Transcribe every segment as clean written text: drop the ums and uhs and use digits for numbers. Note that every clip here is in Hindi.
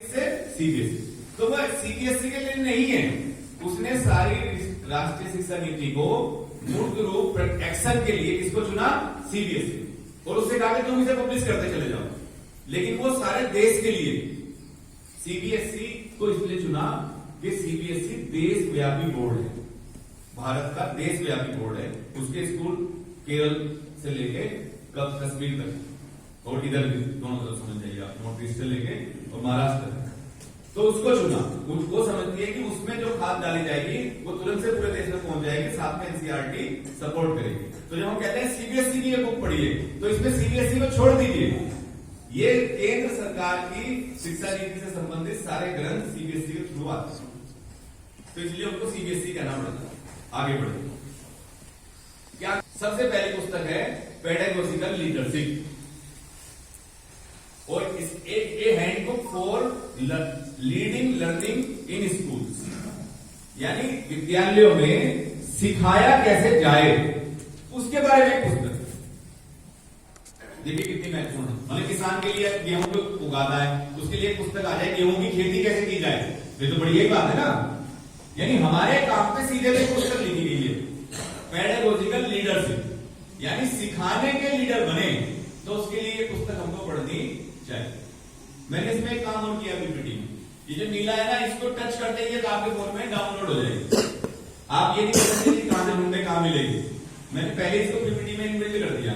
से सीबीएसई, तो वह सीबीएसई के लिए नहीं है, उसने सारी राष्ट्रीय शिक्षा नीति को मूर्त रूप एक्शन के लिए किसको चुना? सीबीएसई। और उससे कहा कि तुम इसे पब्लिश करते चले जाओ, लेकिन वो सारे देश के लिए सीबीएसई को इसलिए चुना कि सीबीएसई देशव्यापी बोर्ड है, भारत का देशव्यापी बोर्ड है। उसके स्कूल केरल से लेके कब कश्मीर तक और इधर भी दोनों तरफ समझ जाइए आप, नॉर्थ ईस्ट से लेके और महाराष्ट्र तक। तो उसको चुना, उसको समझती है कि उसमें जो खाद डाली जाएगी वो तुरंत से पूरे देश में पहुंच जाएगी, साथ में एनसीईआरटी सपोर्ट करेगी। तो जब हम कहते हैं सीबीएसई की ये बुक पढ़िए, तो इसमें सीबीएसई को छोड़ दीजिए। ये केंद्र सरकार की शिक्षा नीति से संबंधित सारे ग्रंथ सीबीएसई के थ्रू आते हैं, तो इसलिए उनको सीबीएसई कहना पड़ता है। आगे बढ़े, क्या सबसे पहली पुस्तक है पेडागोजिकल लीडरशिप, और इस a handbook for leading learning in schools, यानी विद्यालयों में सिखाया कैसे जाए उसके बारे में पुस्तक। देखिए कितनी महत्वपूर्ण है। मतलब किसान के लिए गेहूं को उगाता है, उसके लिए पुस्तक आ जाए गेहूं की खेती कैसे की जाए, ये तो बढ़िया ही बात है ना। यानी हमारे काम पे सीधे एक पुस्तक लिखी गई है पेडागोजिकल लीडरशिप, यानी सिखाने के लीडर बने, तो उसके लिए ये पुस्तक हमको पढ़नी चाहिए। मैंने इसमें एक काम और किया पीपीटी में, ये जो नीला है ना, इसको टच करते ही तो आपके फोन में डाउनलोड हो जाएगी। आप ये नहीं कह सकते कि कहां से ढूंढे कहां मिलेगी, मैंने पहले इसको पीपीटी में इनबिल्ट कर दिया।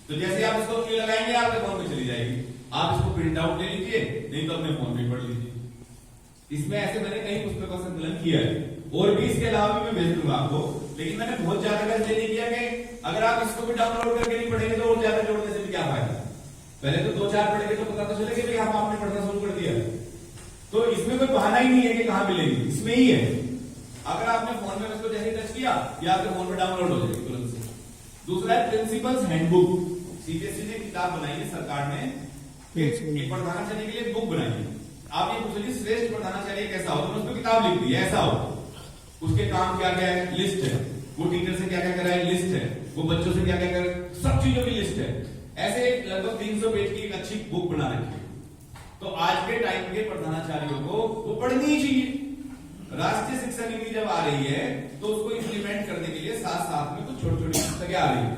तो जैसे आप इसको क्लिक लगाएंगे आपके फोन में चली जाएगी, आप इसको प्रिंट आउट ले लीजिए, नहीं तो अपने फोन में पढ़ लीजिए। इसमें ऐसे मैंने कई पुस्तकों का संकलन किया है, और भी इसके अलावा भी मैं भेज दूंगा आपको, लेकिन मैंने बहुत ज्यादा कैसे नहीं किया कि अगर आप इसको भी डाउनलोड करके नहीं पढ़ेंगे तो और ज्यादा जोड़ने से भी क्या फायदा। पहले तो 2-4 पढ़ेंगे तो पता तो चलेगा कि हम आपने पढ़ना शुरू कर दिया। तो इसमें कोई बहाना ही नहीं है कि कहां मिलेगी, इसमें ही है। अगर आपने फोन में इसको जैसे टच किया या आपके फोन में डाउनलोड हो जाएगी तुरंत से। दूसरा है प्रिंसिपल्स हैंडबुक, सीबीएसई ने किताब बनाई है, सरकार ने एक प्रधानाचार्य के लिए बुक बनाई है। आप ये पूछ लीजिए श्रेष्ठ प्रधानाचार्य कैसा हो, तो उसमें किताब लिख दी है ऐसा हो, उसके काम क्या क्या है लिस्ट है, वो टीचर से क्या क्या कर रहा है लिस्ट है, वो बच्चों से क्या क्या कर, सब चीजों की लिस्ट है। ऐसे लगभग 300 पेज की एक अच्छी बुक बना रखी है। तो आज के टाइम के प्रधानाचार्यों को वो पढ़नी ही चाहिए। राष्ट्रीय शिक्षा नीति जब आ रही है तो उसको इंप्लीमेंट करने के लिए साथ साथ में कुछ छोटी छोटी पुस्तकें आ रही है,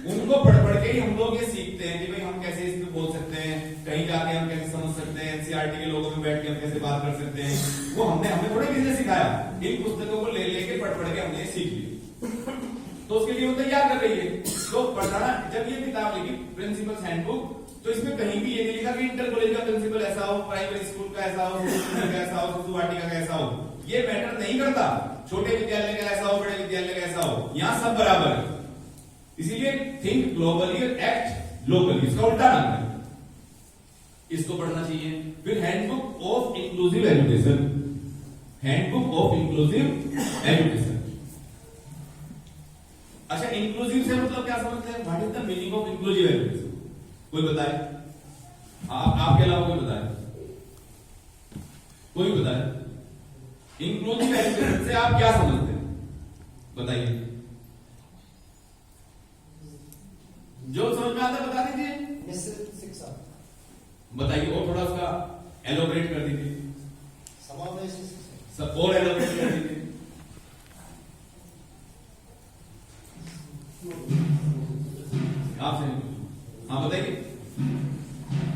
उनको पढ़ पढ़ के ही हम लोग ये सीखते हैं कि भाई हम कैसे इसमें बोल सकते हैं, कहीं जाके हम कैसे समझ सकते हैं, एनसीईआरटी के लोगों में बैठ के हम कैसे बात कर सकते हैं। वो हमें थोड़ा किसी ने सिखाया, इन पुस्तकों को ले लेके पढ़ पढ़ के हमने सीख ली, तो उसके लिए वो तैयार कर रही है। तो पढ़ना, जब ये किताब लिखी प्रिंसिपल्स हैंडबुक, तो इसमें कहीं भी ये नहीं लिखा कि इंटर कॉलेज का प्रिंसिपल ऐसा हो, प्राइमरी स्कूल का ऐसा हो, शिशु का ऐसा हो, शिशु वाटिका का ऐसा हो, ये मैटर नहीं करता। छोटे विद्यालय का ऐसा हो, बड़े विद्यालय का ऐसा हो, यहां सब बराबर है। इसीलिए थिंक ग्लोबली और एक्ट लोकली, इसका उल्टा नाम है, इसको पढ़ना चाहिए। फिर handbook of inclusive education, handbook of inclusive education. अच्छा, इंक्लूसिव से मतलब क्या समझते हैं, what is the meaning of inclusive education? कोई बताए, आपके अलावा कोई बताए, कोई बताए इंक्लूसिव एजुकेशन से आप क्या समझते हैं, बताइए। जो समझ में आता है बता दीजिए, मिश्रित शिक्षा बताइए, और थोड़ा उसका एलोबरेट कर दीजिए, समावेशी शिक्षा, सब और एलोबरेट कर दीजिए। आपसे हाँ बताइए,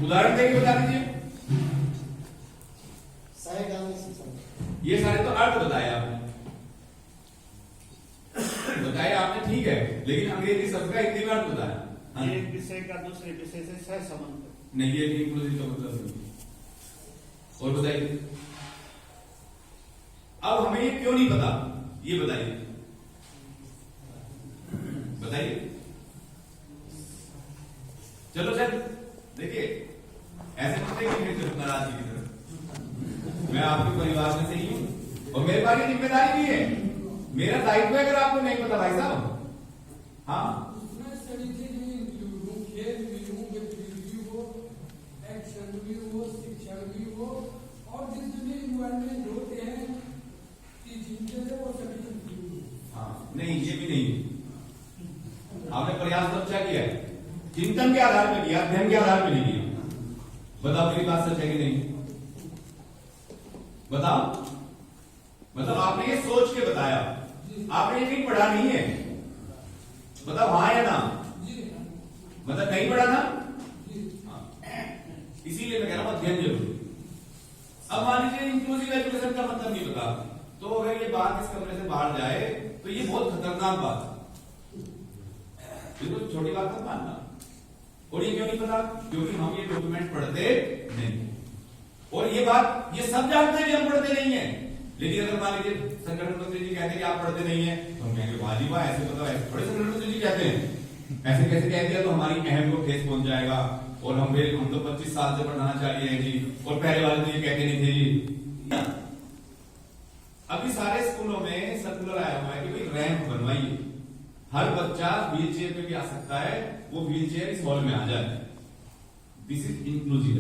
उदाहरण देके बता दीजिए। सहगामी शिक्षा, ये सारे तो अर्थ बताए आपने, बताया आपने, ठीक है, लेकिन अंग्रेजी शब्द का हिंदी में अर्थ बताया। हाँ? एक विषय का दूसरे विषय से सह संबंध नहीं, ये इंक्लूसिव का मतलब नहीं। और बताइए, अब हमें ये क्यों नहीं पता, ये बताइए, बताइए। चलो सर, देखिए ऐसे मत देखिए फिर नाराजगी की तरफ, मैं आपके परिवार में से ही हूं और मेरे पास ये जिम्मेदारी भी है, मेरा दायित्व है। अगर आपको नहीं पता भाई साहब, हाँ शिक्षण भी हो, और जितने इन्वायरमेंट होते हैं हाँ, नहीं ये भी नहीं, आपने प्रयास तो अच्छा किया है, चिंतन के आधार पर किया, अध्ययन के आधार पर नहीं किया। बताओ मेरी बात सच है कि नहीं? बताओ, मतलब आपने ये सोच के बताया, आपने ये कहीं पढ़ा नहीं है, बताओ हाँ या ना? मतलब नहीं पढ़ा ना? इसीलिए मैं कह रहा हूं अध्ययन जरूरी। अब मान लीजिए इंक्लूसिव एजुकेशन का मतलब नहीं पता, तो अगर ये बात इस कमरे से बाहर जाए तो ये बहुत खतरनाक बात है, बिल्कुल छोटी बात मत मानना। और ये क्यों नहीं पता? क्योंकि हम ये डॉक्यूमेंट पढ़ते नहीं, और ये बात ये सब जानते हैं, हम पढ़ते नहीं है। लेकिन अगर मान लीजिए संगठन मंत्री जी कहते हैं कि आप पढ़ते नहीं है, तो हम कहेंगे वाह जी वाह, ऐसे बताओ, ऐसे थोड़े संगठन मंत्री जी कहते हैं, ऐसे कैसे कह दिया तो हमारी अहम को ठेस पहुंच जाएगा, और हम तो 25 साल से पढ़ाना चाहिए है जी, और पहले वाले तो ये कहते नहीं थे जी। अभी सारे स्कूलों में सर्कुलर आया हुआ है कि भाई रैंप बनवाइए, हर बच्चा व्हील चेयर पे भी आ सकता है, वो व्हील चेयर इस हॉल में आ जाए। This is inclusive.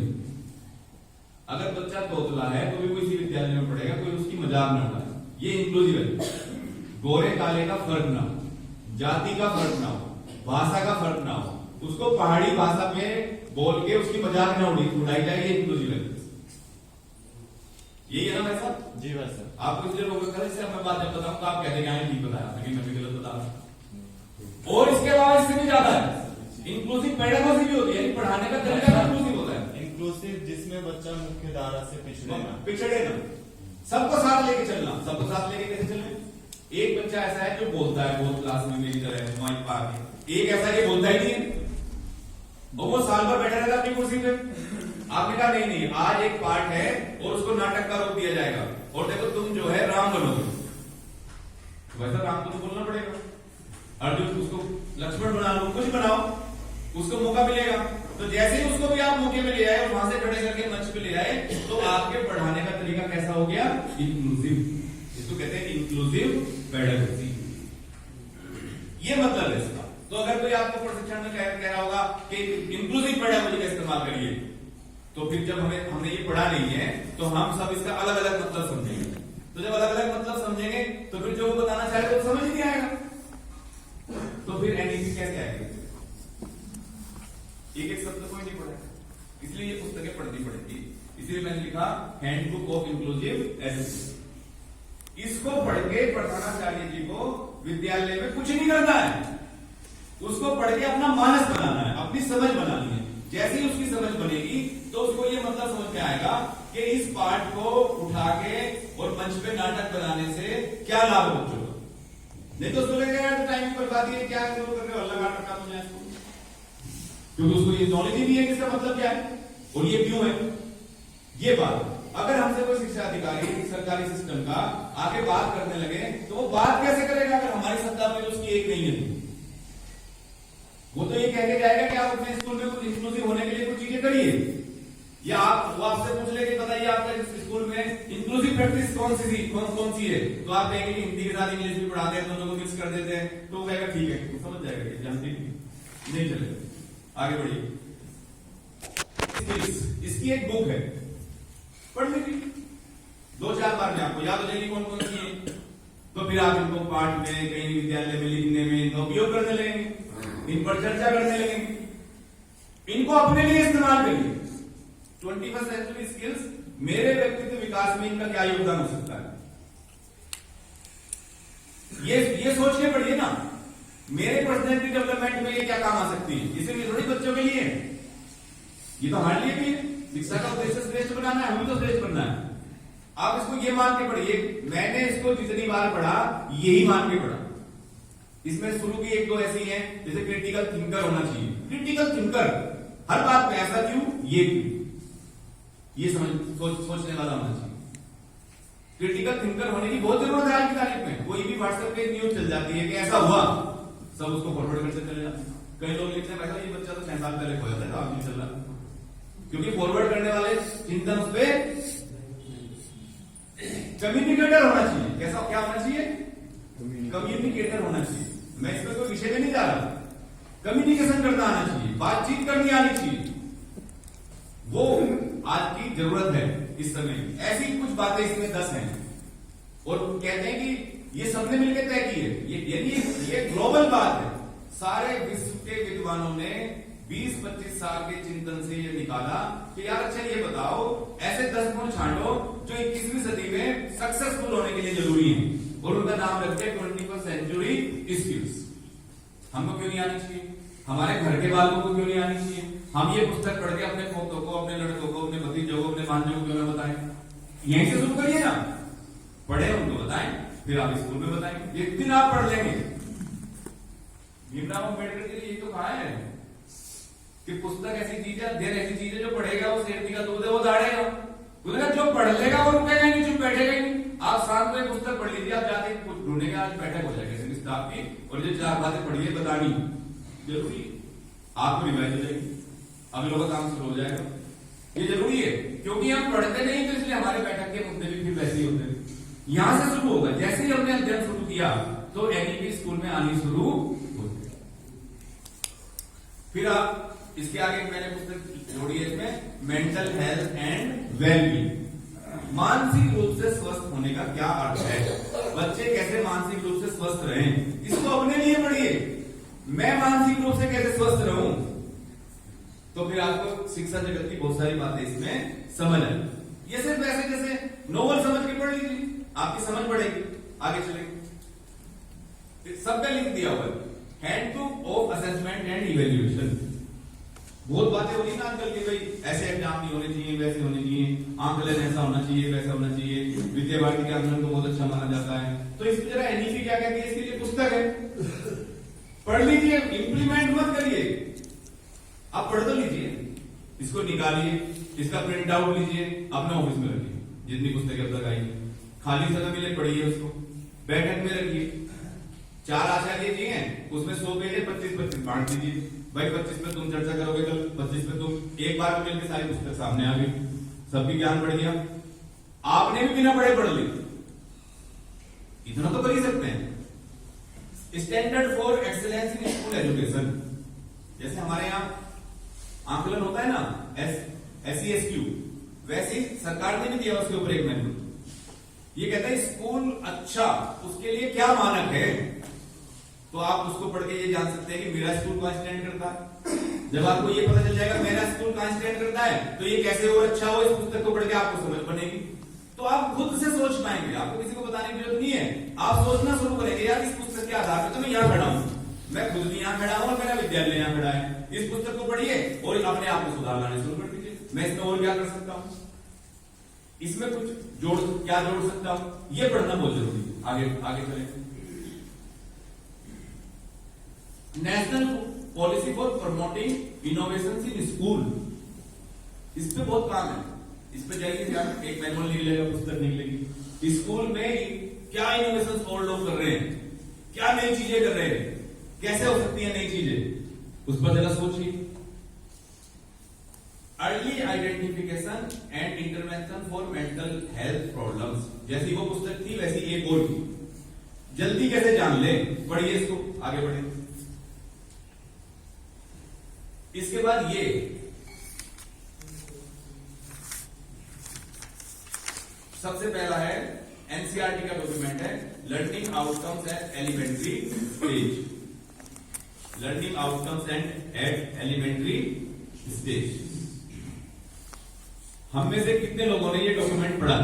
अगर बच्चा तोतला है तो भी वो इसी विद्यालय में पढ़ेगा, कोई उसकी मजाक न उड़ाए, ये इंक्लूसिव है। गोरे काले का फर्क ना हो, जाति का फर्क ना हो, भाषा का फर्क ना हो, उसको पहाड़ी भाषा में बोल के उसकी मजाक न उड़ाई जाए, ये इंक्लूसिव है। यही है ना भाई साहब? जी भाई सर। आपको इसलिए रोक रखा है, मैं बात जब बताऊं तो आप कहते हैं ठीक बताया, लेकिन मैं भी गलत बता रहा हूं। और इसके अलावा इससे भी ज्यादा है, इंक्लूसिव पेडागोजी भी होती है, पढ़ाने का तरीका इंक्लूसिव होता है। इंक्लूसिव जिसमें बच्चा मुख्य धारा से पिछड़े ना, सबको साथ लेके चलना। सबको साथ लेके कैसे चलना? एक बच्चा ऐसा है जो बोलता है बहुत क्लास में मेरी तरह माइक पाके, एक ऐसा है बोलता ही नहीं है, और वो साल भर बैठा रहता अपनी कुर्सी पे। आपने कहा नहीं नहीं, आज एक पार्ट है और उसको नाटक का रोक दिया जाएगा, और देखो तुम जो है राम बनोगे, वैसा राम को तो बोलना पड़ेगा। अर्जुन उसको लक्ष्मण बना लो, कुछ बनाओ, उसको मौका मिलेगा। तो जैसे ही उसको भी आप मौके में ले आए और वहां से खड़े करके मंच पे ले आए, तो आपके पढ़ाने का तरीका कैसा हो गया? इंक्लूसिव। इसको कहते हैं इंक्लूसिव पेडागोजी। ये मतलब है इसका। तो अगर कोई आपको प्रशिक्षण में कह रहा होगा कि इंक्लूसिव पेडागोजी का इस्तेमाल करिए, तो फिर जब हमने ये पढ़ा नहीं है तो हम सब इसका अलग अलग मतलब समझेंगे। तो जब अलग अलग मतलब समझेंगे तो फिर जो वो बताना चाहे तो समझ नहीं आएगा, तो फिर एनईपी कैसे आएगी? एक एक शब्द कोई नहीं पढ़ेगा, इसलिए ये पुस्तकें पढ़नी पड़ेगी। इसलिए मैंने लिखा हैंडबुक ऑफ इंक्लूसिव एजुकेशन। इसको पढ़ के प्रधानाचार्य जी को विद्यालय में कुछ नहीं करना है, उसको पढ़ के अपना मानस बनाना है, अपनी समझ बनानी है। जैसे ही उसकी समझ बनेगी तो उसको ये मतलब समझ में आएगा कि इस पाठ को उठा के और मंच पे नाटक बनाने से क्या लाभ बच्चों को। नहीं तो उसको लगेगा यार टाइम की बर्बादी है, क्या कर रहे हो, अल्लाह का टक्का मुझे इसको, क्योंकि उसको ये नॉलेज ही नहीं है कि इसका मतलब क्या है और ये क्यों है। ये बात अगर हमसे कोई शिक्षा अधिकारी सरकारी सिस्टम का आगे बात करने लगे तो वो बात कैसे करेगा अगर हमारी सत्ता में उसकी एक नहीं है? वो तो ये कह के जाएगा कि आप अपने स्कूल में कुछ इंक्लूसिव होने के लिए कुछ चीजें करिए, या वो आपसे पूछ ले कि बताइए आपके स्कूल में इंक्लूसिव प्रैक्टिस कौन सी है, तो आप कहेंगे कि हिंदी के साथ इंग्लिश भी पढ़ाते हैं, दोनों को मिक्स कर देते हैं, तो वो कहेगा ठीक है, वो समझ जाएगा कि जानती नहीं चलेगा। आगे बढ़िए। इसकी एक बुक है, पढ़ लीजिए, 2-4 बार में आपको याद हो जाएगी कौन कौन सी है, तो फिर आप इनको पाठ में कहीं विद्यालय में लिखने में इनका उपयोग करने लगेंगे, इन पर चर्चा करने लगेंगे, इनको अपने लिए इस्तेमाल करिए। 21st सेंचुरी स्किल्स, मेरे व्यक्तित्व विकास में इनका क्या योगदान हो सकता है, ये सोच के पढ़िए ना, मेरे पर्सनैलिटी डेवलपमेंट में ये क्या काम आ सकती है। इसीलिए थोड़ी बच्चों के लिए, ये तो हमारे लिए भी है। शिक्षा का उद्देश्य श्रेष्ठ बनाना है, हमें तो श्रेष्ठ बनना है। आप इसको ये मान के पढ़िए, मैंने इसको जितनी बार पढ़ा यही मान के पढ़ा। इसमें शुरू की 1-2 ऐसी हैं, जैसे क्रिटिकल थिंकर होना चाहिए। क्रिटिकल थिंकर, हर बात में ऐसा क्यों, ये क्यों, ये सोचने वाला होना चाहिए। क्रिटिकल थिंकर होने की बहुत जरूरत है आज की तारीख में। कोई भी व्हाट्सएप पे न्यूज चल जाती है कि ऐसा हुआ, सब उसको फॉरवर्ड करते चले जाते हैं। कई लोग लिखते हैं ये बच्चा तो 6 साल पहले खोया था, अब नहीं चल रहा, क्योंकि फॉरवर्ड करने वाले चिंतन उस पे कम्युनिकेटर होना चाहिए। कैसा क्या होना चाहिए? कम्युनिकेटर होना चाहिए। मैं इसमें कोई विषय में नहीं जा रहा, कम्युनिकेशन करना आना चाहिए, बातचीत करनी आनी चाहिए, वो आज की जरूरत है इस समय। ऐसी कुछ बातें इसमें 10 हैं और कहते हैं कि ये सबने मिलकर तय की है, ये ग्लोबल बात है। सारे विश्व के विद्वानों ने 20-25 साल के चिंतन से ये निकाला कि यार अच्छा ये बताओ, ऐसे 10 गुण छांटो जो 21वीं सदी में सक्सेसफुल होने के लिए जरूरी है, और उनका नाम रखते हैं 21st सेंचुरी स्किल्स। हमको क्यों नहीं आनी चाहिए? हमारे घर के बालकों को क्यों नहीं आनी चाहिए? हम ये पुस्तक पढ़ के अपने पोतों को, अपने लड़कों को, अपने भतीजों को, अपने भांजों को क्यों ना बताएं? यहीं से शुरू करिए ना, पढ़े उनको बताएं, फिर आप स्कूल में बताएंगे। एक दिन आप पढ़ लेंगे। भीमराव अम्बेडकर के लिए ये तो कहा है कि पुस्तक ऐसी चीज है, अध्ययन ऐसी चीज है, जो पढ़ेगा वो शेरनी का दूध है, वो दाढ़ेगा। उन्होंने जो पढ़ लेगा वो रुकेगा नहीं, चुप बैठेगा ही नहीं। आप शाम को एक पुस्तक पढ़ लीजिए, आप जाके ढूंढेंगे, आज बैठक हो जाएगी स्टाफ की, और जो 4 बातें पढ़िए बतानी जरूरी, आपको रिवाइज हो जाएगी, अगलों का काम शुरू हो जाएगा। ये जरूरी है, क्योंकि हम पढ़ते नहीं, तो इसलिए हमारे बैठक के मुद्दे भी फिर वैसे ही होते हैं। यहां से शुरू होगा। जैसे ही हमने अध्ययन शुरू किया तो एनईपी स्कूल में आनी शुरू होती है। फिर आप इसके आगे मैंने पुस्तक जोड़ी है इसमें, मेंटल हेल्थ एंड वेलबींग। मानसिक रूप से स्वस्थ होने का क्या अर्थ है? बच्चे कैसे मानसिक रूप से स्वस्थ रहें, इसको अपने लिए पढ़िए। मैं मानसिक रूप से कैसे स्वस्थ रहूं, तो फिर आपको शिक्षा जगत की बहुत सारी बातें इसमें समझ आए। ये सिर्फ ऐसे जैसे नोवेल समझ के पढ़ लीजिए, आपकी समझ बढ़ेगी, आगे चलेंगे। सब पे लिख दिया हुआ है, handbook of assessment and evaluation. बहुत बातें हो रही ना आजकल की, भाई ऐसे एग्जाम नहीं होने चाहिए, वैसे होने चाहिए, आंकलन ऐसा होना चाहिए, वैसा होना चाहिए, विद्या भारती के आंकलन को बहुत अच्छा माना जाता है। तो इसकी जरा एनईपी क्या कहती है, इसके लिए पुस्तक है, पढ़ लीजिए, इंप्लीमेंट मत करिए, आप पढ़ तो लीजिए, इसको निकालिए, इसका प्रिंट आउट लीजिए, अपने ऑफिस में रखिए। जितनी पुस्तकें अब तक आई, खाली समय मिले पढ़िए, उसको बैठक में रखिए। 4 आचार्य जी हैं, उसमें 100 पेज है, 25-25 बांट दीजिए। भाई 25 पे तुम चर्चा करोगे, कल 25 पे तुम, एक बार में मिलकर सारी पुस्तक सामने आ गई, सबकी ज्ञान बढ़ गया, आपने भी बिना पढ़े पढ़ ली। इतना तो कर ही सकते हैं। Standard for excellence in school education, जैसे हमारे यहाँ आंकलन होता है ना, SESQ, वैसे ही सरकार ने भी दिया उसके ऊपर एक मैनुअल। ये कहता है स्कूल अच्छा, उसके लिए क्या मानक है, तो आप उसको पढ़ के ये जान सकते हैं कि मेरा स्कूल कहां स्टैंड करता है। जब आपको ये पता चल जाएगा मेरा स्कूल कहां स्टैंड करता है, तो ये कैसे और अच्छा हो, इस पुस्तक को पढ़ के आपको समझ बनेगी। तो आप खुद से सोच पाएंगे, आपको किसी को बताने की जरूरत नहीं है। आप सोचना शुरू करेंगे, यार इस पुस्तक के आधार पर तो मैं यहाँ खड़ा हूं, मैं खुद भी यहाँ खड़ा हूं और मेरा विद्यालय यहाँ खड़ा है। इस पुस्तक को पढ़िए और अपने आप को सुधार लाने शुरू कर दीजिए। मैं इसमें और क्या कर सकता हूँ, इसमें कुछ क्या जोड़ सकता हूं, ये पढ़ना बहुत जरूरी है। आगे चलें। National policy for promoting innovation in school, इस पे बहुत काम है, इस पे जाइए, एक मैनुअल निकलेगा, पुस्तक निकलेगी। स्कूल में क्या इनोवेशन और लोग कर रहे हैं, क्या नई चीजें कर रहे हैं, कैसे हो सकती है नई चीजें, उस पर जरा सोचिए। Early identification and intervention for mental health problems, जैसी वो पुस्तक थी वैसी एक और थी, जल्दी कैसे जान ले, पढ़िए इसको, आगे बढ़े। इसके बाद ये सबसे पहला है, एनसीईआरटी का डॉक्यूमेंट है, learning outcomes at elementary stage, learning outcomes at elementary stage. हम में से कितने लोगों ने ये डॉक्यूमेंट पढ़ा?